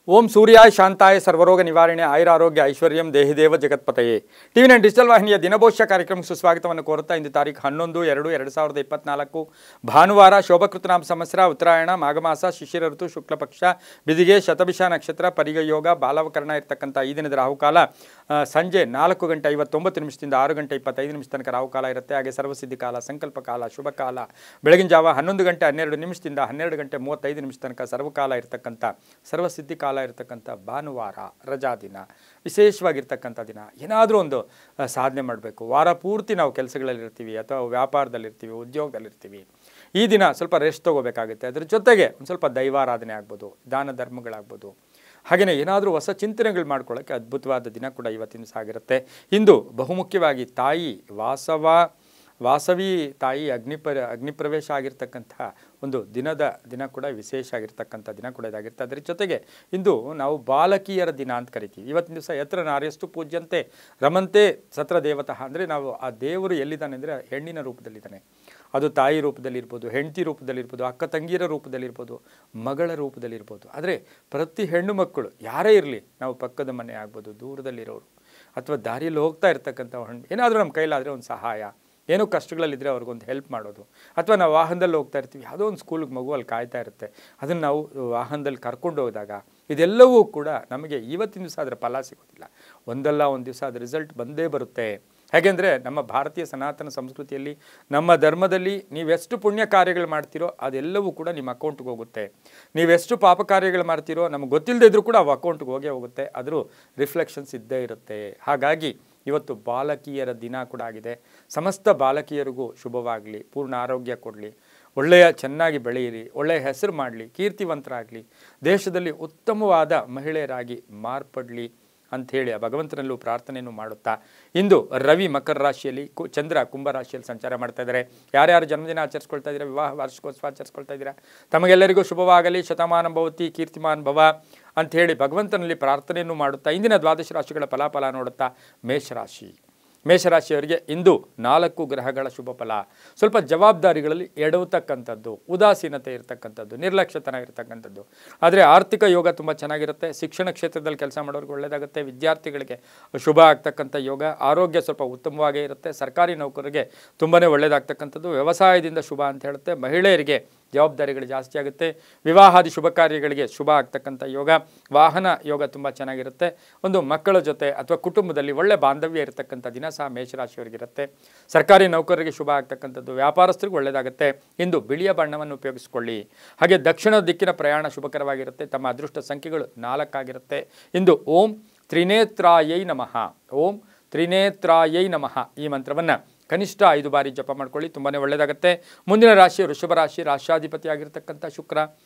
ಓಂ ಸೂರ್ಯಾಯ ಶಾಂತಾಯ ಸರ್ವರೋಗ ನಿವಾರಣೆ ಆಯುರಾರೋಗ್ಯ ಐಶ್ವರ್ಯಂ ದೇಹಿದೇವ ಜಗತ್ಪತಯೇ ಟಿವಿ9 ಡಿಜಿಟಲ್ ವಾಹಿನಿಯ ದಿನಭವಿಷ್ಯ ಕಾರ್ಯಕ್ರಮಕ್ಕೆ ಸುಸ್ವಾಗತವನ್ನು ಕೋರುತ್ತಾ ಇಂದು ತಾರೀಕು 11/2/2024 ಭಾನುವಾರ ಶೋಭಕೃತನಾಮ ಸಂವತ್ಸರ ಉತ್ತರಾಯಣ ಮಾಘಮಾಸ ಶಿಶಿರ ಋತು ಶುಕ್ಲ ಪಕ್ಷ ಬಿದಿಗೆ ಶತಭಿಷ ನಕ್ಷತ್ರ ಪರಿಗ ಯೋಗ ಬಾಲವಕರಣ ಇರತಕ್ಕಂಥ ಈ ದಿನದ ರಾಹುಕಾಲ ಸಂಜೆ 4:59 6:25 ತನಕ ರಾಹುಕಾಲ ಇರುತ್ತೆ. ಹಾಗೆ ಸರ್ವಸಿದ್ಧಿ ಕಾಲ, ಸಂಕಲ್ಪ ಕಾಲ, ಶುಭ ಕಾಲ ಬೆಳಗಿನ ಜಾವ 11:12 12:35 ತನಕ ಸರ್ವಕಾಲ ಇರತಕ್ಕಂಥ ಸರ್ವಸಿದ್ಧಿ ಕಾಲ ಇರತಕ್ಕಂಥ ಭಾನುವಾರ ರಜಾ ದಿನ, ವಿಶೇಷವಾಗಿರ್ತಕ್ಕಂಥ ದಿನ. ಏನಾದರೂ ಒಂದು ಸಾಧನೆ ಮಾಡಬೇಕು. ವಾರ ಪೂರ್ತಿ ನಾವು ಕೆಲಸಗಳಲ್ಲಿರ್ತೀವಿ ಅಥವಾ ವ್ಯಾಪಾರದಲ್ಲಿರ್ತೀವಿ, ಉದ್ಯೋಗದಲ್ಲಿರ್ತೀವಿ. ಈ ದಿನ ಸ್ವಲ್ಪ ರೆಸ್ಟ್ ತೊಗೋಬೇಕಾಗುತ್ತೆ. ಅದ್ರ ಜೊತೆಗೆ ಒಂದು ಸ್ವಲ್ಪ ದೈವಾರಾಧನೆ ಆಗ್ಬೋದು, ದಾನ ಧರ್ಮಗಳಾಗ್ಬೋದು. ಹಾಗೆಯೇ ಏನಾದರೂ ಹೊಸ ಚಿಂತನೆಗಳು ಮಾಡ್ಕೊಳ್ಳೋಕ್ಕೆ ಅದ್ಭುತವಾದ ದಿನ ಕೂಡ ಇವತ್ತಿನ ದಿವಸ ಆಗಿರುತ್ತೆ. ಇಂದು ಬಹುಮುಖ್ಯವಾಗಿ ತಾಯಿ ವಾಸವಿ ತಾಯಿ ಅಗ್ನಿಪ್ರವೇಶ ಆಗಿರ್ತಕ್ಕಂಥ ಒಂದು ದಿನ ಕೂಡ ವಿಶೇಷ ಆಗಿರ್ತಕ್ಕಂಥ ದಿನ ಕೂಡ ಇದಾಗಿರುತ್ತೆ. ಅದರ ಜೊತೆಗೆ ಇಂದು ನಾವು ಬಾಲಕಿಯರ ದಿನ ಅಂತ ಕರಿತೀವಿ. ಇವತ್ತಿನ ದಿವಸ ಯತ್ರ ನಾರ್ಯಸ್ತು ಪೂಜ್ಯಂತೆ ರಮಂತೆ ಸತ್ರ ದೇವತಃ ಅಂದರೆ ನಾವು ಆ ದೇವರು ಎಲ್ಲಿದ್ದಾನೆ ಅಂದರೆ ಹೆಣ್ಣಿನ ರೂಪದಲ್ಲಿದ್ದಾನೆ. ಅದು ತಾಯಿ ರೂಪದಲ್ಲಿರ್ಬೋದು, ಹೆಂಡತಿ ರೂಪದಲ್ಲಿರ್ಬೋದು, ಅಕ್ಕ ತಂಗಿಯರ ರೂಪದಲ್ಲಿರ್ಬೋದು, ಮಗಳ ರೂಪದಲ್ಲಿರ್ಬೋದು. ಆದರೆ ಪ್ರತಿ ಹೆಣ್ಣು ಮಕ್ಕಳು ಯಾರೇ ಇರಲಿ, ನಾವು ಪಕ್ಕದ ಮನೆ ಆಗ್ಬೋದು, ದೂರದಲ್ಲಿರೋರು ಅಥವಾ ದಾರಿಯಲ್ಲಿ ಹೋಗ್ತಾ ಇರ್ತಕ್ಕಂಥ ಹೆಣ್ಣು, ಏನಾದರೂ ನಮ್ಮ ಕೈಲಾದರೆ ಒಂದು ಸಹಾಯ, ಏನೋ ಕಷ್ಟಗಳಲ್ಲಿದ್ದರೆ ಅವ್ರಿಗೊಂದು ಹೆಲ್ಪ್ ಮಾಡೋದು. ಅಥವಾ ನಾವು ವಾಹನದಲ್ಲಿ ಹೋಗ್ತಾ ಇರ್ತೀವಿ, ಯಾವುದೋ ಒಂದು ಸ್ಕೂಲಿಗೆ ಮಗು ಅಲ್ಲಿ ಕಾಯ್ತಾ ಇರುತ್ತೆ, ಅದನ್ನು ನಾವು ವಾಹನದಲ್ಲಿ ಕರ್ಕೊಂಡು ಹೋದಾಗ ಇದೆಲ್ಲವೂ ಕೂಡ ನಮಗೆ ಇವತ್ತಿನ ದಿವಸ ಅದರ ಫಲ ಸಿಗೋದಿಲ್ಲ. ಒಂದಲ್ಲ ಒಂದು ದಿವಸ ಅದು ರಿಸಲ್ಟ್ ಬಂದೇ ಬರುತ್ತೆ. ಹೇಗೆಂದರೆ ನಮ್ಮ ಭಾರತೀಯ ಸನಾತನ ಸಂಸ್ಕೃತಿಯಲ್ಲಿ, ನಮ್ಮ ಧರ್ಮದಲ್ಲಿ ನೀವೆಷ್ಟು ಪುಣ್ಯ ಕಾರ್ಯಗಳು ಮಾಡ್ತೀರೋ ಅದೆಲ್ಲವೂ ಕೂಡ ನಿಮ್ಮ ಅಕೌಂಟ್ಗೆ ಹೋಗುತ್ತೆ. ನೀವೆಷ್ಟು ಪಾಪ ಕಾರ್ಯಗಳು ಮಾಡ್ತೀರೋ ನಮಗೆ ಗೊತ್ತಿಲ್ಲದೆ ಇದ್ರೂ ಕೂಡ ಅವು ಅಕೌಂಟ್ಗೆ ಹೋಗೇ ಹೋಗುತ್ತೆ. ಅದ್ರ ರಿಫ್ಲೆಕ್ಷನ್ಸ್ ಇದ್ದೇ ಇರುತ್ತೆ. ಹಾಗಾಗಿ ಇವತ್ತು ಬಾಲಕಿಯರ ದಿನ ಕೂಡ ಆಗಿದೆ. ಸಮಸ್ತ ಬಾಲಕಿಯರಿಗೂ ಶುಭವಾಗಲಿ, ಪೂರ್ಣ ಆರೋಗ್ಯ ಕೊಡಲಿ, ಚೆನ್ನಾಗಿ ಬೆಳೆಯಿರಿ, ಒಳ್ಳೆಯ ಹೆಸರು ಮಾಡಲಿ, ಕೀರ್ತಿವಂತರಾಗಲಿ, ದೇಶದಲ್ಲಿ ಉತ್ತಮವಾದ ಮಹಿಳೆಯರಾಗಿ ಮಾರ್ಪಡಲಿ ಅಂಥೇಳಿ ಆ ಭಗವಂತನಲ್ಲೂ ಪ್ರಾರ್ಥನೆಯನ್ನು ಮಾಡುತ್ತಾ, ಇಂದು ರವಿ ಮಕರ ರಾಶಿಯಲ್ಲಿ, ಚಂದ್ರ ಕುಂಭ ರಾಶಿಯಲ್ಲಿ ಸಂಚಾರ ಮಾಡ್ತಾ ಇದ್ದಾರೆ. ಯಾರ್ಯಾರು ಜನ್ಮದಿನ ಆಚರಿಸ್ಕೊಳ್ತಾ ಇದ್ದೀರಾ, ವಿವಾಹ ವಾರ್ಷಿಕೋತ್ಸವ ಆಚರಿಸ್ಕೊಳ್ತಾ ಇದ್ದೀರಾ, ತಮಗೆಲ್ಲರಿಗೂ ಶುಭವಾಗಲಿ, ಶತಮಾನ ಭವತಿ ಕೀರ್ತಿಮಾನ್ ಭವ ಅಂಥೇಳಿ ಭಗವಂತನಲ್ಲಿ ಪ್ರಾರ್ಥನೆಯನ್ನು ಮಾಡುತ್ತಾ ಇಂದಿನ ದ್ವಾದಶ ರಾಶಿಗಳ ಫಲಾಫಲ ನೋಡುತ್ತಾ ಮೇಷರಾಶಿಯವರಿಗೆ ಇಂದು 4 ಗ್ರಹಗಳ ಶುಭ ಫಲ. ಸ್ವಲ್ಪ ಜವಾಬ್ದಾರಿಗಳಲ್ಲಿ ಎಡವತಕ್ಕಂಥದ್ದು, ಉದಾಸೀನತೆ ಇರತಕ್ಕಂಥದ್ದು, ನಿರ್ಲಕ್ಷ್ಯತನ ಇರತಕ್ಕಂಥದ್ದು. ಆದರೆ ಆರ್ಥಿಕ ಯೋಗ ತುಂಬ ಚೆನ್ನಾಗಿರುತ್ತೆ. ಶಿಕ್ಷಣ ಕ್ಷೇತ್ರದಲ್ಲಿ ಕೆಲಸ ಮಾಡೋರಿಗೆ ಒಳ್ಳೆಯದಾಗುತ್ತೆ. ವಿದ್ಯಾರ್ಥಿಗಳಿಗೆ ಶುಭ ಆಗ್ತಕ್ಕಂಥ ಯೋಗ. ಆರೋಗ್ಯ ಸ್ವಲ್ಪ ಉತ್ತಮವಾಗೇ ಇರುತ್ತೆ. ಸರ್ಕಾರಿ ನೌಕರರಿಗೆ ತುಂಬಾ ಒಳ್ಳೆಯದಾಗ್ತಕ್ಕಂಥದ್ದು. ವ್ಯವಸಾಯದಿಂದ ಶುಭ ಅಂತ ಹೇಳುತ್ತೆ. ಮಹಿಳೆಯರಿಗೆ ಜವಾಬ್ದಾರಿಗಳು ಜಾಸ್ತಿ ಆಗುತ್ತೆ. ವಿವಾಹಾದಿ ಶುಭ ಕಾರ್ಯಗಳಿಗೆ ಶುಭ ಆಗ್ತಕ್ಕಂಥ ಯೋಗ. ವಾಹನ ಯೋಗ ತುಂಬ ಚೆನ್ನಾಗಿರುತ್ತೆ. ಒಂದು ಮಕ್ಕಳ ಜೊತೆ ಅಥವಾ ಕುಟುಂಬದಲ್ಲಿ ಒಳ್ಳೆ ಬಾಂಧವ್ಯ ಇರತಕ್ಕಂಥ ದಿನ ಸಹ ಮೇಷರಾಶಿಯವರಿಗಿರುತ್ತೆ. ಸರ್ಕಾರಿ ನೌಕರರಿಗೆ ಶುಭ ಆಗ್ತಕ್ಕಂಥದ್ದು. ವ್ಯಾಪಾರಸ್ಥರಿಗೂ ಒಳ್ಳೆಯದಾಗುತ್ತೆ. ಇಂದು ಬಿಳಿಯ ಬಣ್ಣವನ್ನು ಉಪಯೋಗಿಸಿಕೊಳ್ಳಿ. ಹಾಗೆ ದಕ್ಷಿಣ ದಿಕ್ಕಿನ ಪ್ರಯಾಣ ಶುಭಕರವಾಗಿರುತ್ತೆ. ತಮ್ಮ ಅದೃಷ್ಟ ಸಂಖ್ಯೆಗಳು 4 ಆಗಿರುತ್ತೆ. ಇಂದು ಓಂ ತ್ರಿನೇತ್ರಾಯೈ ನಮಃ, ಓಂ ತ್ರಿನೇತ್ರಾಯೈ ನಮಃ ಈ ಮಂತ್ರವನ್ನು ಕನಿಷ್ಠ 5 ಬಾರಿ ಜಪ ಮಾಡ್ಕೊಳ್ಳಿ, ತುಂಬಾ ಒಳ್ಳೆಯದಾಗುತ್ತೆ. ಮುಂದಿನ ರಾಶಿ ವೃಷಭ ರಾಶಿ. ರಾಶ್ಯಾಧಿಪತಿ ಆಗಿರ್ತಕ್ಕಂಥ ಶುಕ್ರ.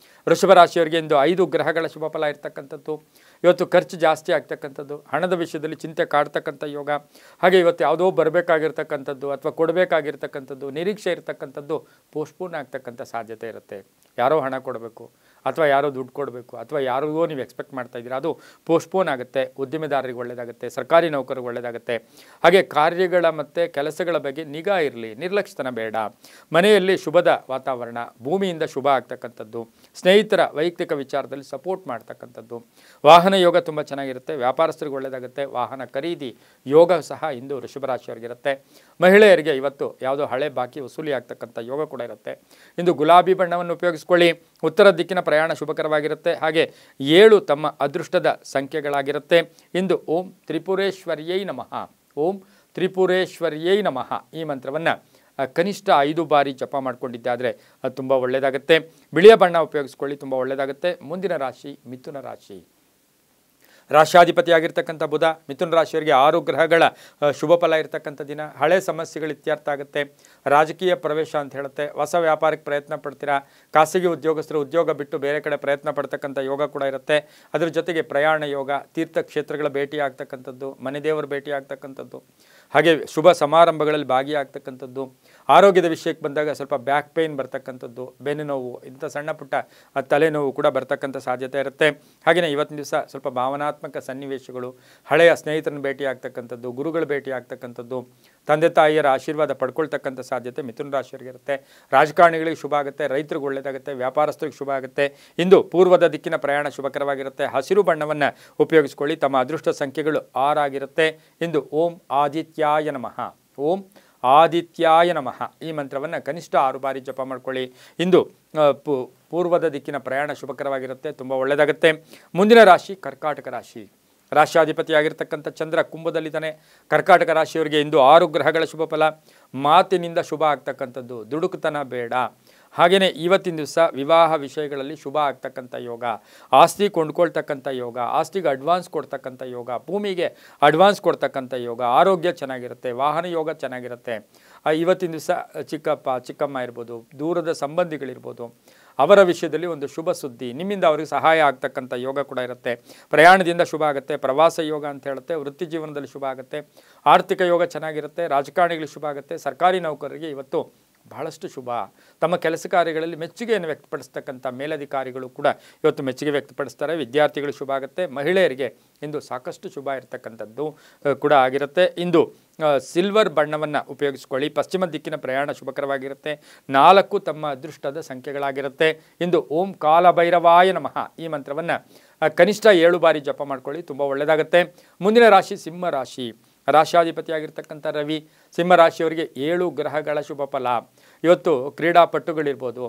ವೃಷಭ ರಾಶಿಯವರಿಗೆ ಇಂದು 5 ಗ್ರಹಗಳ ಶುಭ ಫಲ ಇರ್ತಕ್ಕಂಥದ್ದು. ಇವತ್ತು ಖರ್ಚು ಜಾಸ್ತಿ ಆಗ್ತಕ್ಕಂಥದ್ದು, ಹಣದ ವಿಷಯದಲ್ಲಿ ಚಿಂತೆ ಕಾಡ್ತಕ್ಕಂಥ ಯೋಗ. ಹಾಗೆ ಇವತ್ತು ಯಾವುದೋ ಬರಬೇಕಾಗಿರ್ತಕ್ಕಂಥದ್ದು ಅಥವಾ ಕೊಡಬೇಕಾಗಿರ್ತಕ್ಕಂಥದ್ದು, ನಿರೀಕ್ಷೆ ಇರತಕ್ಕಂಥದ್ದು ಪೋಸ್ಟ್ಪೋನ್ ಆಗ್ತಕ್ಕಂಥ ಸಾಧ್ಯತೆ ಇರುತ್ತೆ. ಯಾರೋ ಹಣ ಕೊಡಬೇಕು ಅಥವಾ ಯಾರೋ ದುಡ್ಡು ಕೊಡಬೇಕು ಅಥವಾ ಯಾರಿಗೋ ನೀವು ಎಕ್ಸ್ಪೆಕ್ಟ್ ಮಾಡ್ತಾ ಇದ್ದೀರಾ, ಅದು ಪೋಸ್ಟ್ಪೋನ್ ಆಗುತ್ತೆ. ಉದ್ಯಮೆದಾರರಿಗೆ ಒಳ್ಳೆಯದಾಗುತ್ತೆ. ಸರ್ಕಾರಿ ನೌಕರಿಗೆ ಒಳ್ಳೆಯದಾಗುತ್ತೆ. ಹಾಗೆ ಕಾರ್ಯಗಳ ಮತ್ತು ಕೆಲಸಗಳ ಬಗ್ಗೆ ನಿಗಾ ಇರಲಿ, ನಿರ್ಲಕ್ಷ್ಯತನ ಬೇಡ. ಮನೆಯಲ್ಲಿ ಶುಭದ ವಾತಾವರಣ, ಭೂಮಿಯಿಂದ ಶುಭ ಆಗ್ತಕ್ಕಂಥದ್ದು, ಸ್ನೇಹಿತರ ವೈಯಕ್ತಿಕ ವಿಚಾರದಲ್ಲಿ ಸಪೋರ್ಟ್ ಮಾಡ್ತಕ್ಕಂಥದ್ದು. ವಾಹನ ಯೋಗ ತುಂಬ ಚೆನ್ನಾಗಿರುತ್ತೆ. ವ್ಯಾಪಾರಸ್ಥರಿಗೆ ಒಳ್ಳೆಯದಾಗುತ್ತೆ. ವಾಹನ ಖರೀದಿ ಯೋಗ ಸಹ ಇಂದು ವೃಷಭ ರಾಶಿಯವರಿಗಿರುತ್ತೆ. ಮಹಿಳೆಯರಿಗೆ ಇವತ್ತು ಯಾವುದೋ ಹಳೆ ಬಾಕಿ ವಸೂಲಿ ಆಗ್ತಕ್ಕಂಥ ಯೋಗ ಕೂಡ ಇರುತ್ತೆ. ಇಂದು ಗುಲಾಬಿ ಬಣ್ಣವನ್ನು ಉಪಯೋಗಿಸ್ಕೊಳ್ಳಿ. ಉತ್ತರ ದಿಕ್ಕಿನ ಪ್ರಯಾಣ ಶುಭಕರವಾಗಿರುತ್ತೆ. ಹಾಗೆ 7 ತಮ್ಮ ಅದೃಷ್ಟದ ಸಂಖ್ಯೆಗಳಾಗಿರುತ್ತೆ. ಇಂದು ಓಂ ತ್ರಿಪುರೇಶ್ವರ್ಯೈ ನಮಃ, ಓಂ ತ್ರಿಪುರೇಶ್ವರ್ಯೈ ನಮಃ ಈ ಮಂತ್ರವನ್ನು ಕನಿಷ್ಠ 5 ಬಾರಿ ಜಪ ಮಾಡಿಕೊಂಡಿದ್ದಾದರೆ ಅದು ತುಂಬ ಒಳ್ಳೆಯದಾಗುತ್ತೆ. ಬಿಳಿಯ ಬಣ್ಣ ಉಪಯೋಗಿಸ್ಕೊಳ್ಳಿ, ತುಂಬ ಒಳ್ಳೆಯದಾಗುತ್ತೆ. ಮುಂದಿನ ರಾಶಿ ಮಿಥುನ ರಾಶಿ. ರಾಶ್ಯಾಧಿಪತಿಯಾಗಿರ್ತಕ್ಕಂಥ ಬುಧ. ಮಿಥುನ ರಾಶಿಯವರಿಗೆ 6 ಗ್ರಹಗಳ ಶುಭ ಫಲ ಇರತಕ್ಕಂಥ ದಿನ. ಹಳೆ ಸಮಸ್ಯೆಗಳು ಇತ್ಯರ್ಥ ಆಗುತ್ತೆ. ರಾಜಕೀಯ ಪ್ರವೇಶ ಅಂತ ಹೇಳುತ್ತೆ. ಹೊಸ ವ್ಯಾಪಾರಕ್ಕೆ ಪ್ರಯತ್ನ ಪಡ್ತೀರಾ. ಖಾಸಗಿ ಉದ್ಯೋಗಸ್ಥರು ಉದ್ಯೋಗ ಬಿಟ್ಟು ಬೇರೆ ಕಡೆ ಪ್ರಯತ್ನ ಪಡ್ತಕ್ಕಂಥ ಯೋಗ ಕೂಡ ಇರುತ್ತೆ. ಅದ್ರ ಜೊತೆಗೆ ಪ್ರಯಾಣ ಯೋಗ, ತೀರ್ಥಕ್ಷೇತ್ರಗಳ ಭೇಟಿ ಆಗ್ತಕ್ಕಂಥದ್ದು, ಮನೆ ದೇವರ ಭೇಟಿ ಆಗ್ತಕ್ಕಂಥದ್ದು, ಹಾಗೆ ಶುಭ ಸಮಾರಂಭಗಳಲ್ಲಿ ಭಾಗಿಯಾಗ್ತಕ್ಕಂಥದ್ದು, ಆರೋಗ್ಯದ ವಿಷಯಕ್ಕೆ ಬಂದಾಗ ಸ್ವಲ್ಪ ಬ್ಯಾಕ್ ಪೇಯ್ನ್ ಬರ್ತಕ್ಕಂಥದ್ದು, ಬೆನ್ನು ನೋವು, ಇಂಥ ಸಣ್ಣ ಪುಟ್ಟ ತಲೆನೋವು ಕೂಡ ಬರ್ತಕ್ಕಂಥ ಸಾಧ್ಯತೆ ಇರುತ್ತೆ. ಹಾಗೆಯೇ ಇವತ್ತಿನ ದಿವಸ ಸ್ವಲ್ಪ ಭಾವನಾತ್ಮಕ ಸನ್ನಿವೇಶಗಳು, ಹಳೆಯ ಸ್ನೇಹಿತರನ್ನ ಭೇಟಿ ಆಗ್ತಕ್ಕಂಥದ್ದು, ಗುರುಗಳ ಭೇಟಿ ಆಗ್ತಕ್ಕಂಥದ್ದು, ತಂದೆ ತಾಯಿಯರ ಆಶೀರ್ವಾದ ಪಡ್ಕೊಳ್ತಕ್ಕಂಥ ಸಾಧ್ಯತೆ ಮಿಥುನ ರಾಶಿಯವರಿಗೆ ಇರುತ್ತೆ. ರಾಜಕಾರಣಿಗಳಿಗೆ ಶುಭ ಆಗುತ್ತೆ, ರೈತರಿಗೆ ಒಳ್ಳೆಯದಾಗುತ್ತೆ, ವ್ಯಾಪಾರಸ್ಥರಿಗೆ ಶುಭ ಆಗುತ್ತೆ. ಇಂದು ಪೂರ್ವದ ದಿಕ್ಕಿನ ಪ್ರಯಾಣ ಶುಭಕರವಾಗಿರುತ್ತೆ. ಹಸಿರು ಬಣ್ಣವನ್ನು ಉಪಯೋಗಿಸ್ಕೊಳ್ಳಿ. ತಮ್ಮ ಅದೃಷ್ಟ ಸಂಖ್ಯೆಗಳು 6 ಆಗಿರುತ್ತೆ. ಇಂದು ಓಂ ಆದಿತ್ಯಾಯ ನಮಃ, ಓಂ ಆದಿತ್ಯಾಯ ನಮಃ ಈ ಮಂತ್ರವನ್ನು ಕನಿಷ್ಠ 6 ಬಾರಿ ಜಪ ಮಾಡ್ಕೊಳ್ಳಿ. ಇಂದು ಪೂರ್ವದ ದಿಕ್ಕಿನ ಪ್ರಯಾಣ ಶುಭಕರವಾಗಿರುತ್ತೆ, ತುಂಬ ಒಳ್ಳೆಯದಾಗುತ್ತೆ. ಮುಂದಿನ ರಾಶಿ ಕರ್ಕಾಟಕ ರಾಶಿ. ರಾಷ್ಟ್ರಾಧಿಪತಿಯಾಗಿರ್ತಕ್ಕಂಥ ಚಂದ್ರ ಕುಂಭದಲ್ಲಿದ್ದಾನೆ. ಕರ್ಕಾಟಕ ರಾಶಿಯವರಿಗೆ ಇಂದು 6 ಗ್ರಹಗಳ ಶುಭ ಫಲ. ಮಾತಿನಿಂದ ಶುಭ ಆಗ್ತಕ್ಕಂಥದ್ದು, ದುಡುಕುತನ ಬೇಡ. ಹಾಗೆಯೇ ಇವತ್ತಿನ ದಿವಸ ವಿವಾಹ ವಿಷಯಗಳಲ್ಲಿ ಶುಭ ಆಗ್ತಕ್ಕಂಥ ಯೋಗ, ಆಸ್ತಿ ಕೊಂಡ್ಕೊಳ್ತಕ್ಕಂಥ ಯೋಗ, ಆಸ್ತಿಗೆ ಅಡ್ವಾನ್ಸ್ ಕೊಡ್ತಕ್ಕಂಥ ಯೋಗ, ಭೂಮಿಗೆ ಅಡ್ವಾನ್ಸ್ ಕೊಡ್ತಕ್ಕಂಥ ಯೋಗ, ಆರೋಗ್ಯ ಚೆನ್ನಾಗಿರುತ್ತೆ, ವಾಹನ ಯೋಗ ಚೆನ್ನಾಗಿರುತ್ತೆ. ಇವತ್ತಿನ ದಿವಸ ಚಿಕ್ಕಪ್ಪ ಚಿಕ್ಕಮ್ಮ ಇರ್ಬೋದು, ದೂರದ ಸಂಬಂಧಿಗಳಿರ್ಬೋದು, ಅವರ ವಿಷಯದಲ್ಲಿ ಒಂದು ಶುಭ ಸುದ್ದಿ, ನಿಮ್ಮಿಂದ ಅವರಿಗೆ ಸಹಾಯ ಆಗ್ತಕ್ಕಂಥ ಯೋಗ ಕೂಡ ಇರುತ್ತೆ. ಪ್ರಯಾಣದಿಂದ ಶುಭ ಆಗುತ್ತೆ, ಪ್ರವಾಸ ಯೋಗ ಅಂತ ಹೇಳುತ್ತೆ. ವೃತ್ತಿ ಜೀವನದಲ್ಲಿ ಶುಭ ಆಗುತ್ತೆ, ಆರ್ಥಿಕ ಯೋಗ ಚೆನ್ನಾಗಿರುತ್ತೆ, ರಾಜಕಾರಣಿಗಳಿಗೆ ಶುಭ ಆಗುತ್ತೆ. ಸರ್ಕಾರಿ ನೌಕರರಿಗೆ ಇವತ್ತು ಬಹಳಷ್ಟು ಶುಭ. ತಮ್ಮ ಕೆಲಸ ಕಾರ್ಯಗಳಲ್ಲಿ ಮೆಚ್ಚುಗೆಯನ್ನು ವ್ಯಕ್ತಪಡಿಸ್ತಕ್ಕಂಥ ಮೇಲಧಿಕಾರಿಗಳು ಕೂಡ ಇವತ್ತು ಮೆಚ್ಚುಗೆ ವ್ಯಕ್ತಪಡಿಸ್ತಾರೆ. ವಿದ್ಯಾರ್ಥಿಗಳು ಶುಭ ಆಗುತ್ತೆ. ಮಹಿಳೆಯರಿಗೆ ಇಂದು ಸಾಕಷ್ಟು ಶುಭ ಇರತಕ್ಕಂಥದ್ದು ಕೂಡ ಆಗಿರುತ್ತೆ. ಇಂದು ಸಿಲ್ವರ್ ಬಣ್ಣವನ್ನು ಉಪಯೋಗಿಸ್ಕೊಳ್ಳಿ. ಪಶ್ಚಿಮ ದಿಕ್ಕಿನ ಪ್ರಯಾಣ ಶುಭಕರವಾಗಿರುತ್ತೆ. 4 ತಮ್ಮ ಅದೃಷ್ಟದ ಸಂಖ್ಯೆಗಳಾಗಿರುತ್ತೆ. ಇಂದು ಓಂ ಕಾಲಭೈರವಾಯ ನಮಃ ಈ ಮಂತ್ರವನ್ನು ಕನಿಷ್ಠ 7 ಬಾರಿ ಜಪ ಮಾಡ್ಕೊಳ್ಳಿ, ತುಂಬ ಒಳ್ಳೆಯದಾಗುತ್ತೆ. ಮುಂದಿನ ರಾಶಿ ಸಿಂಹ ರಾಶಿ. ರಾಷ್ಟ್ರಾಧಿಪತಿಯಾಗಿರ್ತಕ್ಕಂಥ ರವಿ ಸಿಂಹರಾಶಿಯವರಿಗೆ 7 ಗ್ರಹಗಳ ಶುಭ ಫಲ. ಇವತ್ತು ಕ್ರೀಡಾಪಟುಗಳಿರ್ಬೋದು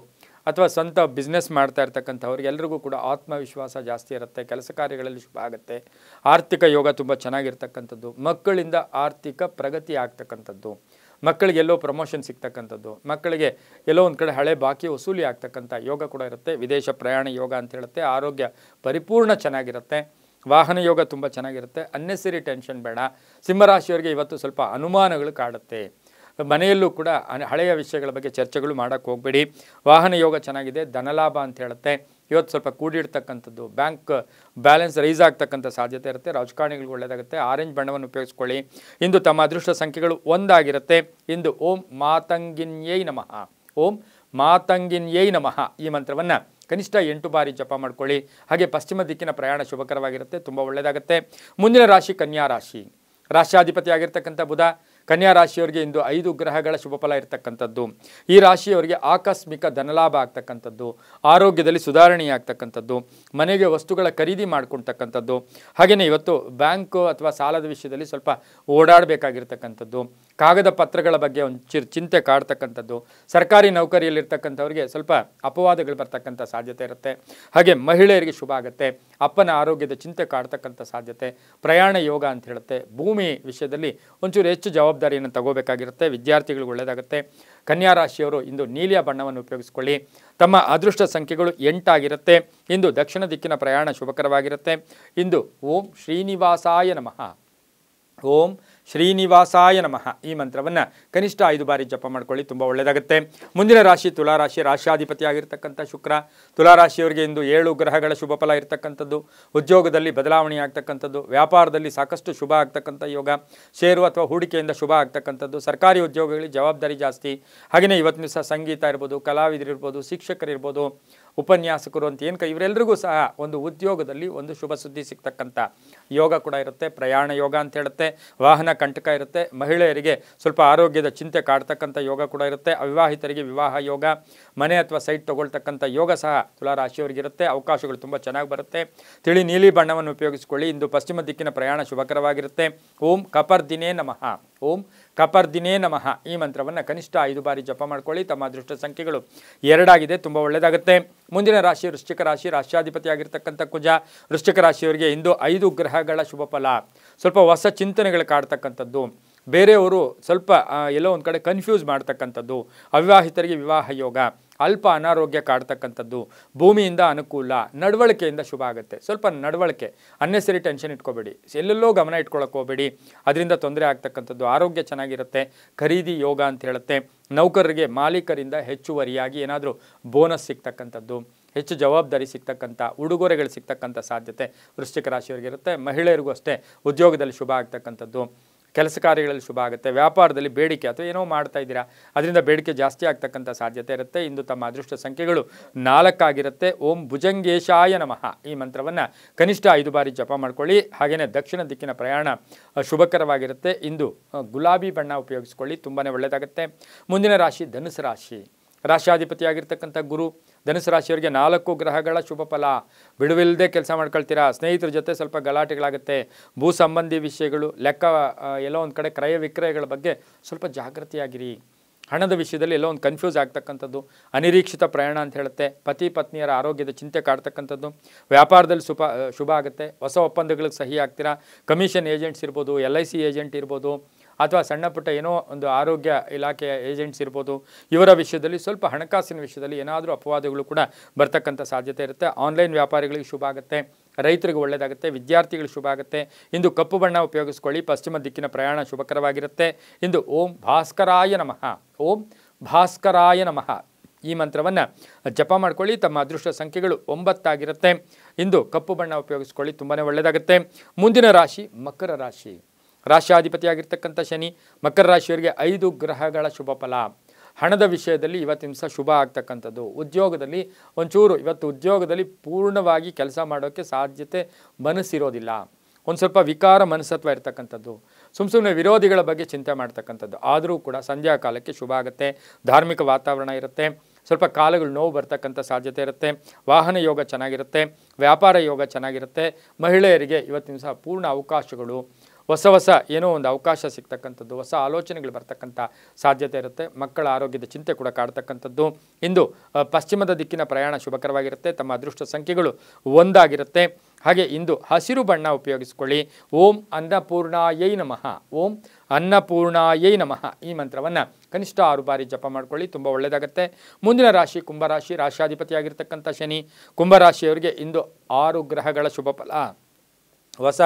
ಅಥವಾ ಸ್ವಂತ ಬಿಸ್ನೆಸ್ ಮಾಡ್ತಾ ಇರ್ತಕ್ಕಂಥವ್ರಿಗೆಲ್ರಿಗೂ ಕೂಡ ಆತ್ಮವಿಶ್ವಾಸ ಜಾಸ್ತಿ ಇರುತ್ತೆ. ಕೆಲಸ ಕಾರ್ಯಗಳಲ್ಲಿ ಶುಭ ಆಗುತ್ತೆ. ಆರ್ಥಿಕ ಯೋಗ ತುಂಬ ಚೆನ್ನಾಗಿರ್ತಕ್ಕಂಥದ್ದು. ಮಕ್ಕಳಿಂದ ಆರ್ಥಿಕ ಪ್ರಗತಿ ಆಗ್ತಕ್ಕಂಥದ್ದು, ಮಕ್ಕಳಿಗೆ ಎಲ್ಲೋ ಪ್ರಮೋಷನ್ ಸಿಗ್ತಕ್ಕಂಥದ್ದು, ಮಕ್ಕಳಿಗೆ ಎಲ್ಲೋ ಒಂದು ಕಡೆ ಹಳೆ ಬಾಕಿ ವಸೂಲಿ ಆಗ್ತಕ್ಕಂಥ ಯೋಗ ಕೂಡ ಇರುತ್ತೆ. ವಿದೇಶ ಪ್ರಯಾಣ ಯೋಗ ಅಂತ ಹೇಳುತ್ತೆ. ಆರೋಗ್ಯ ಪರಿಪೂರ್ಣ ಚೆನ್ನಾಗಿರುತ್ತೆ. ವಾಹನ ಯೋಗ ತುಂಬ ಚೆನ್ನಾಗಿರುತ್ತೆ. ಅನ್ನೆಸರಿ ಟೆನ್ಷನ್ ಬೇಡ. ಸಿಂಹರಾಶಿಯವರಿಗೆ ಇವತ್ತು ಸ್ವಲ್ಪ ಅನುಮಾನಗಳು ಕಾಡುತ್ತೆ. ಮನೆಯಲ್ಲೂ ಕೂಡ ಹಳೆಯ ವಿಷಯಗಳ ಬಗ್ಗೆ ಚರ್ಚೆಗಳು ಮಾಡೋಕ್ಕೆ ಹೋಗಬೇಡಿ. ವಾಹನ ಯೋಗ ಚೆನ್ನಾಗಿದೆ. ಧನಲಾಭ ಅಂತ ಹೇಳುತ್ತೆ. ಇವತ್ತು ಸ್ವಲ್ಪ ಕೂಡಿಡ್ತಕ್ಕಂಥದ್ದು, ಬ್ಯಾಂಕ್ ಬ್ಯಾಲೆನ್ಸ್ ರೈಸ್ ಆಗ್ತಕ್ಕಂಥ ಸಾಧ್ಯತೆ ಇರುತ್ತೆ. ರಾಜಕಾರಣಿಗಳಿಗೆ ಒಳ್ಳೆಯದಾಗುತ್ತೆ. ಆರೆಂಜ್ ಬಣ್ಣವನ್ನು ಉಪಯೋಗಿಸ್ಕೊಳ್ಳಿ. ಇಂದು ತಮ್ಮ ಅದೃಷ್ಟ ಸಂಖ್ಯೆಗಳು 1 ಆಗಿರುತ್ತೆ. ಇಂದು ಓಂ ಮಾತಂಗಿನ್ಯೈ ನಮಃ, ಓಂ ಮಾತಂಗಿನ್ಯೈ ನಮಃ ಈ ಮಂತ್ರವನ್ನು ಕನಿಷ್ಠ 8 ಬಾರಿ ಜಪ ಮಾಡ್ಕೊಳ್ಳಿ. ಹಾಗೆ ಪಶ್ಚಿಮ ದಿಕ್ಕಿನ ಪ್ರಯಾಣ ಶುಭಕರವಾಗಿರುತ್ತೆ, ತುಂಬ ಒಳ್ಳೆಯದಾಗುತ್ತೆ. ಮುಂದಿನ ರಾಶಿ ಕನ್ಯಾ ರಾಶಿ. ರಾಷ್ಟ್ರಾಧಿಪತಿಯಾಗಿರ್ತಕ್ಕಂಥ ಬುಧ ಕನ್ಯಾ ರಾಶಿಯವರಿಗೆ ಇಂದು 5 ಗ್ರಹಗಳ ಶುಭ ಫಲ ಇರತಕ್ಕಂಥದ್ದು. ಈ ರಾಶಿಯವರಿಗೆ ಆಕಸ್ಮಿಕ ಧನಲಾಭ ಆಗ್ತಕ್ಕಂಥದ್ದು, ಆರೋಗ್ಯದಲ್ಲಿ ಸುಧಾರಣೆ ಆಗ್ತಕ್ಕಂಥದ್ದು, ಮನೆಗೆ ವಸ್ತುಗಳ ಖರೀದಿ ಮಾಡ್ಕೊಳ್ತಕ್ಕಂಥದ್ದು. ಹಾಗೆಯೇ ಇವತ್ತು ಬ್ಯಾಂಕು ಅಥವಾ ಸಾಲದ ವಿಷಯದಲ್ಲಿ ಸ್ವಲ್ಪ ಓಡಾಡಬೇಕಾಗಿರ್ತಕ್ಕಂಥದ್ದು, ಕಾಗದ ಪತ್ರಗಳ ಬಗ್ಗೆ ಒಂದು ಚಿಂತೆ ಕಾಡ್ತಕ್ಕಂಥದ್ದು, ಸರ್ಕಾರಿ ನೌಕರಿಯಲ್ಲಿರ್ತಕ್ಕಂಥವ್ರಿಗೆ ಸ್ವಲ್ಪ ಅಪವಾದಗಳು ಬರ್ತಕ್ಕಂಥ ಸಾಧ್ಯತೆ ಇರುತ್ತೆ. ಹಾಗೆ ಮಹಿಳೆಯರಿಗೆ ಶುಭ ಆಗುತ್ತೆ. ಅಪ್ಪನ ಆರೋಗ್ಯದ ಚಿಂತೆ ಕಾಡ್ತಕ್ಕಂಥ ಸಾಧ್ಯತೆ. ಪ್ರಯಾಣ ಯೋಗ ಅಂತ ಹೇಳುತ್ತೆ. ಭೂಮಿ ವಿಷಯದಲ್ಲಿ ಒಂಚೂರು ಹೆಚ್ಚು ಜವಾಬ್ದಾರಿಯನ್ನು ತಗೋಬೇಕಾಗಿರುತ್ತೆ. ವಿದ್ಯಾರ್ಥಿಗಳಿಗೆ ಒಳ್ಳೆಯದಾಗುತ್ತೆ. ಕನ್ಯಾ ರಾಶಿಯವರು ಇಂದು ನೀಲಿಯ ಬಣ್ಣವನ್ನು ಉಪಯೋಗಿಸಿಕೊಳ್ಳಿ. ತಮ್ಮ ಅದೃಷ್ಟ ಸಂಖ್ಯೆಗಳು 8 ಆಗಿರುತ್ತೆ. ಇಂದು ದಕ್ಷಿಣ ದಿಕ್ಕಿನ ಪ್ರಯಾಣ ಶುಭಕರವಾಗಿರುತ್ತೆ. ಇಂದು ಓಂ ಶ್ರೀನಿವಾಸಾಯ ನಮಃ, ಓಂ ಶ್ರೀನಿವಾಸಾಯ ನಮಃ ಈ ಮಂತ್ರವನ್ನು ಕನಿಷ್ಠ 5 ಬಾರಿ ಜಪ ಮಾಡ್ಕೊಳ್ಳಿ, ತುಂಬ ಒಳ್ಳೆಯದಾಗುತ್ತೆ. ಮುಂದಿನ ರಾಶಿ ತುಲಾರಾಶಿ. ರಾಷ್ಟ್ರಾಧಿಪತಿಯಾಗಿರ್ತಕ್ಕಂಥ ಶುಕ್ರ ತುಲಾರಾಶಿಯವರಿಗೆ ಇಂದು 7 ಗ್ರಹಗಳ ಶುಭ ಫಲ ಇರತಕ್ಕಂಥದ್ದು. ಉದ್ಯೋಗದಲ್ಲಿ ಬದಲಾವಣೆ ಆಗ್ತಕ್ಕಂಥದ್ದು, ವ್ಯಾಪಾರದಲ್ಲಿ ಸಾಕಷ್ಟು ಶುಭ ಆಗ್ತಕ್ಕಂಥ ಯೋಗ, ಷೇರು ಅಥವಾ ಹೂಡಿಕೆಯಿಂದ ಶುಭ ಆಗ್ತಕ್ಕಂಥದ್ದು, ಸರ್ಕಾರಿ ಉದ್ಯೋಗಗಳಿಗೆ ಜವಾಬ್ದಾರಿ ಜಾಸ್ತಿ. ಹಾಗೆಯೇ ಇವತ್ತಿನ ದಿವಸ ಸಂಗೀತ ಇರ್ಬೋದು, ಕಲಾವಿದರಿರ್ಬೋದು, ಶಿಕ್ಷಕರಿರ್ಬೋದು, ಉಪನ್ಯಾಸಕರು ಅಂತ ಏನು ಇವರೆಲ್ಲರಿಗೂ ಸಹ ಒಂದು ಉದ್ಯೋಗದಲ್ಲಿ ಒಂದು ಶುಭ ಸುದ್ದಿ ಸಿಗ್ತಕ್ಕಂಥ ಯೋಗ ಕೂಡ ಇರುತ್ತೆ. ಪ್ರಯಾಣ ಯೋಗ ಅಂತ ಹೇಳುತ್ತೆ. ವಾಹನ ಕಂಟಕ ಇರುತ್ತೆ. ಮಹಿಳೆಯರಿಗೆ ಸ್ವಲ್ಪ ಆರೋಗ್ಯದ ಚಿಂತೆ ಕಾಡ್ತಕ್ಕಂಥ ಯೋಗ ಕೂಡ ಇರುತ್ತೆ. ಅವಿವಾಹಿತರಿಗೆ ವಿವಾಹ ಯೋಗ, ಮನೆ ಅಥವಾ ಸೈಟ್ ತಗೊಳ್ತಕ್ಕಂಥ ಯೋಗ ಸಹ ತುಲಾರಾಶಿಯವರಿಗಿರುತ್ತೆ. ಅವಕಾಶಗಳು ತುಂಬ ಚೆನ್ನಾಗಿ ಬರುತ್ತೆ. ತಿಳಿ ನೀಲಿ ಬಣ್ಣವನ್ನು ಉಪಯೋಗಿಸಿಕೊಳ್ಳಿ. ಇಂದು ಪಶ್ಚಿಮ ದಿಕ್ಕಿನ ಪ್ರಯಾಣ ಶುಭಕರವಾಗಿರುತ್ತೆ. ಓಂ ಕಪರ್ದಿನೇ ನಮಃ, ಓಂ ಕಪರ್ದಿನೇ ನಮಃ ಈ ಮಂತ್ರವನ್ನು ಕನಿಷ್ಠ 5 ಬಾರಿ ಜಪ ಮಾಡ್ಕೊಳ್ಳಿ. ತಮ್ಮ ಅದೃಷ್ಟ ಸಂಖ್ಯೆಗಳು 2 ಆಗಿದೆ, ತುಂಬ ಒಳ್ಳೆಯದಾಗುತ್ತೆ. ಮುಂದಿನ ರಾಶಿ ವೃಶ್ಚಿಕ ರಾಶಿ. ರಾಷ್ಟ್ರಾಧಿಪತಿಯಾಗಿರ್ತಕ್ಕಂಥ ಕುಜ ವೃಶ್ಚಿಕ ರಾಶಿಯವರಿಗೆ ಇಂದು 5 ಗ್ರಹಗಳ ಶುಭ ಫಲ. ಸ್ವಲ್ಪ ಹೊಸ ಚಿಂತನೆಗಳು ಕಾಡ್ತಕ್ಕಂಥದ್ದು, ಬೇರೆಯವರು ಸ್ವಲ್ಪ ಎಲ್ಲೋ ಒಂದು ಕಡೆ ಕನ್ಫ್ಯೂಸ್ ಮಾಡ್ತಕ್ಕಂಥದ್ದು, ಅವಿವಾಹಿತರಿಗೆ ವಿವಾಹ ಯೋಗ, ಅಲ್ಪ ಅನಾರೋಗ್ಯ ಕಾಡ್ತಕ್ಕಂಥದ್ದು, ಭೂಮಿಯಿಂದ ಅನುಕೂಲ, ನಡವಳಿಕೆಯಿಂದ ಶುಭ ಆಗುತ್ತೆ. ಸ್ವಲ್ಪ ನಡವಳಿಕೆ, ಅನ್ನೆಸರಿ ಟೆನ್ಷನ್ ಇಟ್ಕೋಬೇಡಿ, ಎಲ್ಲೆಲ್ಲೋ ಗಮನ ಇಟ್ಕೊಳ್ಳೋಕೆ ಹೋಗಬೇಡಿ, ಅದರಿಂದ ತೊಂದರೆ ಆಗ್ತಕ್ಕಂಥದ್ದು. ಆರೋಗ್ಯ ಚೆನ್ನಾಗಿರುತ್ತೆ. ಖರೀದಿ ಯೋಗ ಅಂತ ಹೇಳುತ್ತೆ. ನೌಕರರಿಗೆ ಮಾಲೀಕರಿಂದ ಹೆಚ್ಚುವರಿಯಾಗಿ ಏನಾದರೂ ಬೋನಸ್ ಸಿಗ್ತಕ್ಕಂಥದ್ದು, ಹೆಚ್ಚು ಜವಾಬ್ದಾರಿ ಸಿಗ್ತಕ್ಕಂಥ ಉಡುಗೊರೆಗಳು ಸಿಗ್ತಕ್ಕಂಥ ಸಾಧ್ಯತೆ ವೃಶ್ಚಿಕ ರಾಶಿಯವರಿಗಿರುತ್ತೆ. ಮಹಿಳೆಯರಿಗೂ ಅಷ್ಟೇ ಉದ್ಯೋಗದಲ್ಲಿ ಶುಭ ಆಗ್ತಕ್ಕಂಥದ್ದು. ಕೆಲಸ ಕಾರ್ಯಗಳಲ್ಲಿ ಶುಭ ಆಗುತ್ತೆ. ವ್ಯಾಪಾರದಲ್ಲಿ ಬೇಡಿಕೆ ಅಥವಾ ಏನೋ ಮಾಡ್ತಾ ಇದ್ದೀರಾ ಅದರಿಂದ ಬೇಡಿಕೆ ಜಾಸ್ತಿ ಆಗ್ತಕ್ಕಂಥ ಸಾಧ್ಯತೆ ಇರುತ್ತೆ. ಇಂದು ತಮ್ಮ ಅದೃಷ್ಟ ಸಂಖ್ಯೆಗಳು 4 ಆಗಿರುತ್ತೆ. ಓಂ ಭುಜಂಗೇಶಾಯ ನಮಃ ಈ ಮಂತ್ರವನ್ನು ಕನಿಷ್ಠ 5 ಬಾರಿ ಜಪ ಮಾಡ್ಕೊಳ್ಳಿ. ಹಾಗೆಯೇ ದಕ್ಷಿಣ ದಿಕ್ಕಿನ ಪ್ರಯಾಣ ಶುಭಕರವಾಗಿರುತ್ತೆ. ಇಂದು ಗುಲಾಬಿ ಬಣ್ಣ ಉಪಯೋಗಿಸ್ಕೊಳ್ಳಿ, ತುಂಬಾ ಒಳ್ಳೆಯದಾಗುತ್ತೆ. ಮುಂದಿನ ರಾಶಿ ಧನುಸು ರಾಶಿ. ರಾಶ್ಯಾಧಿಪತಿಯಾಗಿರ್ತಕ್ಕಂಥ ಗುರು ಧನುಸು ರಾಶಿಯವರಿಗೆ 4 ಗ್ರಹಗಳ ಶುಭ ಫಲ. ಬಿಡುವಿಲ್ಲದೆ ಕೆಲಸ ಮಾಡ್ಕೊಳ್ತೀರಾ. ಸ್ನೇಹಿತರ ಜೊತೆ ಸ್ವಲ್ಪ ಗಲಾಟೆಗಳಾಗುತ್ತೆ. ಭೂ ಸಂಬಂಧಿ ವಿಷಯಗಳು, ಲೆಕ್ಕ ಎಲ್ಲೋ ಒಂದು ಕಡೆ ಕ್ರಯ ವಿಕ್ರಯಗಳ ಬಗ್ಗೆ ಸ್ವಲ್ಪ ಜಾಗೃತಿಯಾಗಿರಿ. ಹಣದ ವಿಷಯದಲ್ಲಿ ಎಲ್ಲೋ ಒಂದು ಕನ್ಫ್ಯೂಸ್ ಆಗ್ತಕ್ಕಂಥದ್ದು, ಅನಿರೀಕ್ಷಿತ ಪ್ರಯಾಣ ಅಂತ ಹೇಳುತ್ತೆ. ಪತಿ ಪತ್ನಿಯರ ಆರೋಗ್ಯದ ಚಿಂತೆ ಕಾಡ್ತಕ್ಕಂಥದ್ದು. ವ್ಯಾಪಾರದಲ್ಲಿ ಶುಭ ಆಗುತ್ತೆ. ಹೊಸ ಒಪ್ಪಂದಗಳಿಗೆ ಸಹಿ ಆಗ್ತೀರಾ. ಕಮಿಷನ್ ಏಜೆಂಟ್ಸ್ ಇರ್ಬೋದು, LIC ಏಜೆಂಟ್ ಇರ್ಬೋದು, ಅಥವಾ ಸಣ್ಣ ಪುಟ್ಟ ಏನೋ ಒಂದು ಆರೋಗ್ಯ ಇಲಾಖೆಯ ಏಜೆಂಟ್ಸ್ ಇರ್ಬೋದು. ಇವರ ವಿಷಯದಲ್ಲಿ ಸ್ವಲ್ಪ ಹಣಕಾಸಿನ ವಿಷಯದಲ್ಲಿ ಏನಾದರೂ ಅಪವಾದಗಳು ಕೂಡ ಬರ್ತಕ್ಕಂಥ ಸಾಧ್ಯತೆ ಇರುತ್ತೆ. ಆನ್ಲೈನ್ ವ್ಯಾಪಾರಿಗಳಿಗೆ ಶುಭ ಆಗುತ್ತೆ. ರೈತರಿಗೆ ಒಳ್ಳೆಯದಾಗುತ್ತೆ. ವಿದ್ಯಾರ್ಥಿಗಳಿಗೆ ಶುಭ ಆಗುತ್ತೆ. ಇಂದು ಕಪ್ಪು ಬಣ್ಣ ಉಪಯೋಗಿಸ್ಕೊಳ್ಳಿ. ಪಶ್ಚಿಮ ದಿಕ್ಕಿನ ಪ್ರಯಾಣ ಶುಭಕರವಾಗಿರುತ್ತೆ. ಇಂದು ಓಂ ಭಾಸ್ಕರಾಯ ನಮಃ, ಓಂ ಭಾಸ್ಕರಾಯ ನಮಃ ಈ ಮಂತ್ರವನ್ನು ಜಪ ಮಾಡ್ಕೊಳ್ಳಿ. ತಮ್ಮ ಅದೃಷ್ಟ ಸಂಖ್ಯೆಗಳು 9 ಆಗಿರುತ್ತೆ. ಇಂದು ಕಪ್ಪು ಬಣ್ಣ ಉಪಯೋಗಿಸ್ಕೊಳ್ಳಿ, ತುಂಬಾ ಒಳ್ಳೆಯದಾಗುತ್ತೆ. ಮುಂದಿನ ರಾಶಿ ಮಕರ ರಾಶಿ. ರಾಶ್ಯಾಧಿಪತಿಯಾಗಿರ್ತಕ್ಕಂಥ ಶನಿ ಮಕರ ರಾಶಿಯವರಿಗೆ 5 ಗ್ರಹಗಳ ಶುಭ ಫಲ. ಹಣದ ವಿಷಯದಲ್ಲಿ ಇವತ್ತಿನ ದಿವಸ ಶುಭ ಆಗ್ತಕ್ಕಂಥದ್ದು. ಉದ್ಯೋಗದಲ್ಲಿ ಒಂಚೂರು ಇವತ್ತು ಉದ್ಯೋಗದಲ್ಲಿ ಪೂರ್ಣವಾಗಿ ಕೆಲಸ ಮಾಡೋಕ್ಕೆ ಸಾಧ್ಯತೆ ಮನಸ್ಸಿರೋದಿಲ್ಲ. ಒಂದು ಸ್ವಲ್ಪ ವಿಕಾರ ಮನಸ್ತತ್ವ ಇರ್ತಕ್ಕಂಥದ್ದು. ಸುಮ್ಮನೆ ವಿರೋಧಿಗಳ ಬಗ್ಗೆ ಚಿಂತೆ ಮಾಡ್ತಕ್ಕಂಥದ್ದು. ಆದರೂ ಕೂಡ ಸಂಧ್ಯಾ ಕಾಲಕ್ಕೆ ಶುಭ ಆಗುತ್ತೆ. ಧಾರ್ಮಿಕ ವಾತಾವರಣ ಇರುತ್ತೆ. ಸ್ವಲ್ಪ ಕಾಲಗಳು ನೋವು ಬರ್ತಕ್ಕಂಥ ಸಾಧ್ಯತೆ ಇರುತ್ತೆ. ವಾಹನ ಯೋಗ ಚೆನ್ನಾಗಿರುತ್ತೆ. ವ್ಯಾಪಾರ ಯೋಗ ಚೆನ್ನಾಗಿರುತ್ತೆ. ಮಹಿಳೆಯರಿಗೆ ಇವತ್ತಿನ ದಿವಸ ಪೂರ್ಣ ಅವಕಾಶಗಳು, ಹೊಸ ಏನೋ ಒಂದು ಅವಕಾಶ ಸಿಗ್ತಕ್ಕಂಥದ್ದು, ಹೊಸ ಆಲೋಚನೆಗಳು ಬರ್ತಕ್ಕಂಥ ಸಾಧ್ಯತೆ ಇರುತ್ತೆ. ಮಕ್ಕಳ ಆರೋಗ್ಯದ ಚಿಂತೆ ಕೂಡ ಕಾಡ್ತಕ್ಕಂಥದ್ದು. ಇಂದು ಪಶ್ಚಿಮದ ದಿಕ್ಕಿನ ಪ್ರಯಾಣ ಶುಭಕರವಾಗಿರುತ್ತೆ. ತಮ್ಮ ಅದೃಷ್ಟ ಸಂಖ್ಯೆಗಳು 1 ಆಗಿರುತ್ತೆ. ಹಾಗೆ ಇಂದು ಹಸಿರು ಬಣ್ಣ ಉಪಯೋಗಿಸಿಕೊಳ್ಳಿ. ಓಂ ಅನ್ನಪೂರ್ಣಾಯೈ ನಮಃ, ಓಂ ಅನ್ನಪೂರ್ಣಾಯೈ ನಮಃ ಈ ಮಂತ್ರವನ್ನು ಕನಿಷ್ಠ 6 ಬಾರಿ ಜಪ ಮಾಡ್ಕೊಳ್ಳಿ, ತುಂಬ ಒಳ್ಳೆಯದಾಗುತ್ತೆ. ಮುಂದಿನ ರಾಶಿ ಕುಂಭರಾಶಿ. ರಾಶ್ಯಾಧಿಪತಿಯಾಗಿರ್ತಕ್ಕಂಥ ಶನಿ ಕುಂಭರಾಶಿಯವರಿಗೆ ಇಂದು 6 ಗ್ರಹಗಳ ಶುಭ ಫಲ. ಹೊಸ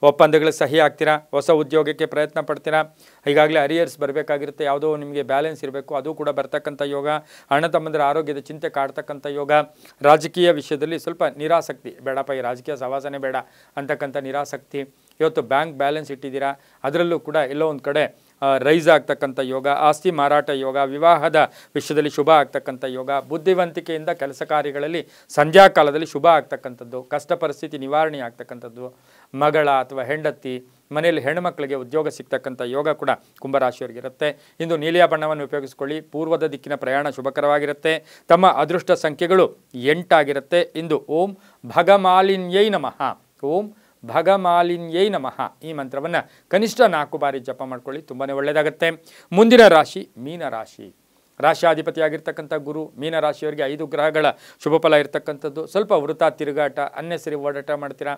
ಒಪ್ಪಂದಗಳಿಗೆ ಸಹಿ ಆಗ್ತೀರಾ. ಹೊಸ ಉದ್ಯೋಗಕ್ಕೆ ಪ್ರಯತ್ನ ಪಡ್ತೀರಾ. ಈಗಾಗಲೇ ಅರಿಯರ್ಸ್ ಬರಬೇಕಾಗಿರುತ್ತೆ. ಯಾವುದೋ ನಿಮಗೆ ಬ್ಯಾಲೆನ್ಸ್ ಇರಬೇಕು, ಅದು ಕೂಡ ಬರ್ತಕ್ಕಂಥ ಯೋಗ. ಅಣ್ಣ ತಮ್ಮಂದಿರ ಆರೋಗ್ಯದ ಚಿಂತೆ ಕಾಡ್ತಕ್ಕಂಥ ಯೋಗ. ರಾಜಕೀಯ ವಿಷಯದಲ್ಲಿ ಸ್ವಲ್ಪ ನಿರಾಸಕ್ತಿ, ಬೇಡಪ್ಪ ಈ ರಾಜಕೀಯ ಸವಾಸನೆ ಬೇಡ ಅಂತಕ್ಕಂಥ ನಿರಾಸಕ್ತಿ. ಇವತ್ತು ಬ್ಯಾಂಕ್ ಬ್ಯಾಲೆನ್ಸ್ ಇಟ್ಟಿದ್ದೀರಾ, ಅದರಲ್ಲೂ ಕೂಡ ಎಲ್ಲೋ ಒಂದು ಕಡೆ ರೈಸ್ ಆಗ್ತಕ್ಕಂಥ ಯೋಗ. ಆಸ್ತಿ ಮಾರಾಟ ಯೋಗ. ವಿವಾಹದ ವಿಷಯದಲ್ಲಿ ಶುಭ ಆಗ್ತಕ್ಕಂಥ ಯೋಗ. ಬುದ್ಧಿವಂತಿಕೆಯಿಂದ ಕೆಲಸ ಕಾರ್ಯಗಳಲ್ಲಿ ಸಂಧ್ಯಾ ಕಾಲದಲ್ಲಿ ಶುಭ ಆಗ್ತಕ್ಕಂಥದ್ದು. ಕಷ್ಟ ಪರಿಸ್ಥಿತಿ ನಿವಾರಣೆ ಆಗ್ತಕ್ಕಂಥದ್ದು. ಮಗಳ ಅಥವಾ ಹೆಂಡತಿ ಮನೆಯಲ್ಲಿ ಹೆಣ್ಣುಮಕ್ಕಳಿಗೆ ಉದ್ಯೋಗ ಸಿಗ್ತಕ್ಕಂಥ ಯೋಗ ಕೂಡ ಕುಂಭರಾಶಿಯವರಿಗಿರುತ್ತೆ. ಇಂದು ನೀಲಿಯ ಬಣ್ಣವನ್ನು ಉಪಯೋಗಿಸ್ಕೊಳ್ಳಿ. ಪೂರ್ವದ ದಿಕ್ಕಿನ ಪ್ರಯಾಣ ಶುಭಕರವಾಗಿರುತ್ತೆ. ತಮ್ಮ ಅದೃಷ್ಟ ಸಂಖ್ಯೆಗಳು 8 ಆಗಿರುತ್ತೆ. ಇಂದು ಓಂ ಭಗಮಾಲಿನ್ಯೈ ನಮಃ, ಓಂ ಭಗಮಾಲಿನ್ಯೈ ನಮಃ ಈ ಮಂತ್ರವನ್ನು ಕನಿಷ್ಠ 4 ಬಾರಿ ಜಪ ಮಾಡ್ಕೊಳ್ಳಿ, ತುಂಬಾ ಒಳ್ಳೆಯದಾಗುತ್ತೆ. ಮುಂದಿನ ರಾಶಿ ಮೀನರಾಶಿ. ರಾಶ್ಯಾಧಿಪತಿಯಾಗಿರ್ತಕ್ಕಂಥ ಗುರು ಮೀನರಾಶಿಯವರಿಗೆ 5 ಗ್ರಹಗಳ ಶುಭ ಫಲ ಇರತಕ್ಕಂಥದ್ದು. ಸ್ವಲ್ಪ ವೃಥ ತಿರುಗಾಟ, ಅನ್ನೆಸರಿ ಓಡಾಟ ಮಾಡ್ತೀರಾ.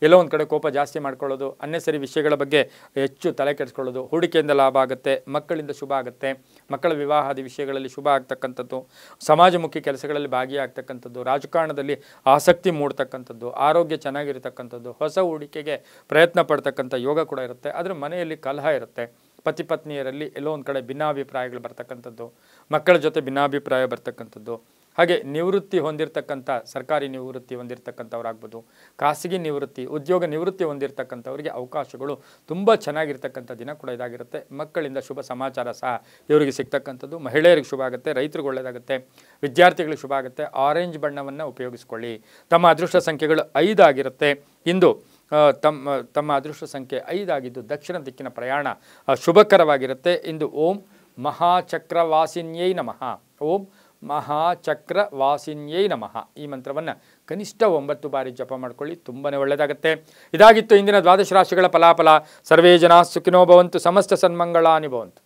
ಎಲ್ಲೋ ಒಂದು ಕಡೆ ಕೋಪ ಜಾಸ್ತಿ ಮಾಡ್ಕೊಳ್ಳೋದು, ಅನ್ನೆಸರಿ ವಿಷಯಗಳ ಬಗ್ಗೆ ಹೆಚ್ಚು ತಲೆ ಕೆಡಿಸ್ಕೊಳ್ಳೋದು. ಹೂಡಿಕೆಯಿಂದ ಲಾಭ ಆಗುತ್ತೆ. ಮಕ್ಕಳಿಂದ ಶುಭ ಆಗುತ್ತೆ. ಮಕ್ಕಳ ವಿವಾಹದ ವಿಷಯಗಳಲ್ಲಿ ಶುಭ ಆಗ್ತಕ್ಕಂಥದ್ದು. ಸಮಾಜಮುಖಿ ಕೆಲಸಗಳಲ್ಲಿ ಭಾಗಿಯಾಗ್ತಕ್ಕಂಥದ್ದು. ರಾಜಕಾರಣದಲ್ಲಿ ಆಸಕ್ತಿ ಮೂಡ್ತಕ್ಕಂಥದ್ದು. ಆರೋಗ್ಯ ಚೆನ್ನಾಗಿರ್ತಕ್ಕಂಥದ್ದು. ಹೊಸ ಹೂಡಿಕೆಗೆ ಪ್ರಯತ್ನ ಪಡ್ತಕ್ಕಂಥ ಯೋಗ ಕೂಡ ಇರುತ್ತೆ. ಆದರೆ ಮನೆಯಲ್ಲಿ ಕಲಹ ಇರುತ್ತೆ. ಪತಿ ಪತ್ನಿಯರಲ್ಲಿ ಎಲ್ಲೋ ಒಂದು ಕಡೆ ಭಿನ್ನಾಭಿಪ್ರಾಯಗಳು ಬರ್ತಕ್ಕಂಥದ್ದು. ಮಕ್ಕಳ ಜೊತೆ ಭಿನ್ನಾಭಿಪ್ರಾಯ ಬರ್ತಕ್ಕಂಥದ್ದು. ಹಾಗೆ ನಿವೃತ್ತಿ ಹೊಂದಿರತಕ್ಕಂಥ ಸರ್ಕಾರಿ ನಿವೃತ್ತಿ ಹೊಂದಿರತಕ್ಕಂಥವ್ರಾಗ್ಬೋದು, ಖಾಸಗಿ ನಿವೃತ್ತಿ, ಉದ್ಯೋಗ ನಿವೃತ್ತಿ ಹೊಂದಿರತಕ್ಕಂಥವರಿಗೆ ಅವಕಾಶಗಳು ತುಂಬ ಚೆನ್ನಾಗಿರ್ತಕ್ಕಂಥ ದಿನ ಕೂಡ ಇದಾಗಿರುತ್ತೆ. ಮಕ್ಕಳಿಂದ ಶುಭ ಸಮಾಚಾರ ಸಹ ಇವರಿಗೆ ಸಿಗ್ತಕ್ಕಂಥದ್ದು. ಮಹಿಳೆಯರಿಗೆ ಶುಭ ಆಗುತ್ತೆ. ರೈತರಿಗೆ ಒಳ್ಳೆಯದಾಗುತ್ತೆ. ವಿದ್ಯಾರ್ಥಿಗಳಿಗೆ ಶುಭ ಆಗುತ್ತೆ. ಆರೆಂಜ್ ಬಣ್ಣವನ್ನು ಉಪಯೋಗಿಸ್ಕೊಳ್ಳಿ. ತಮ್ಮ ಅದೃಷ್ಟ ಸಂಖ್ಯೆಗಳು 5 ಆಗಿರುತ್ತೆ. ಇಂದು ತಮ್ಮ ಅದೃಷ್ಟ ಸಂಖ್ಯೆ 5 ಆಗಿದ್ದು ದಕ್ಷಿಣ ದಿಕ್ಕಿನ ಪ್ರಯಾಣ ಶುಭಕರವಾಗಿರುತ್ತೆ. ಇಂದು ಓಂ ಮಹಾಚಕ್ರವಾಸಿನ್ಯೈ ನಮಃ, ಓಂ ಮಹಾಚಕ್ರವಾಸಿನ್ಯೈ ನಮಃ ಈ ಮಂತ್ರವನ್ನು ಕನಿಷ್ಠ 9 ಬಾರಿ ಜಪ ಮಾಡ್ಕೊಳ್ಳಿ, ತುಂಬಾ ಒಳ್ಳೆಯದಾಗುತ್ತೆ. ಇದಾಗಿತ್ತು ಇಂದಿನ ದ್ವಾದಶ ರಾಶಿಗಳ ಫಲಾಫಲ. ಸರ್ವೇ ಜನ ಸುಖಿನೋ ಭವಂತು, ಸಮಸ್ತ ಸನ್ಮಂಗಳಾನಿ ಭವಂತು.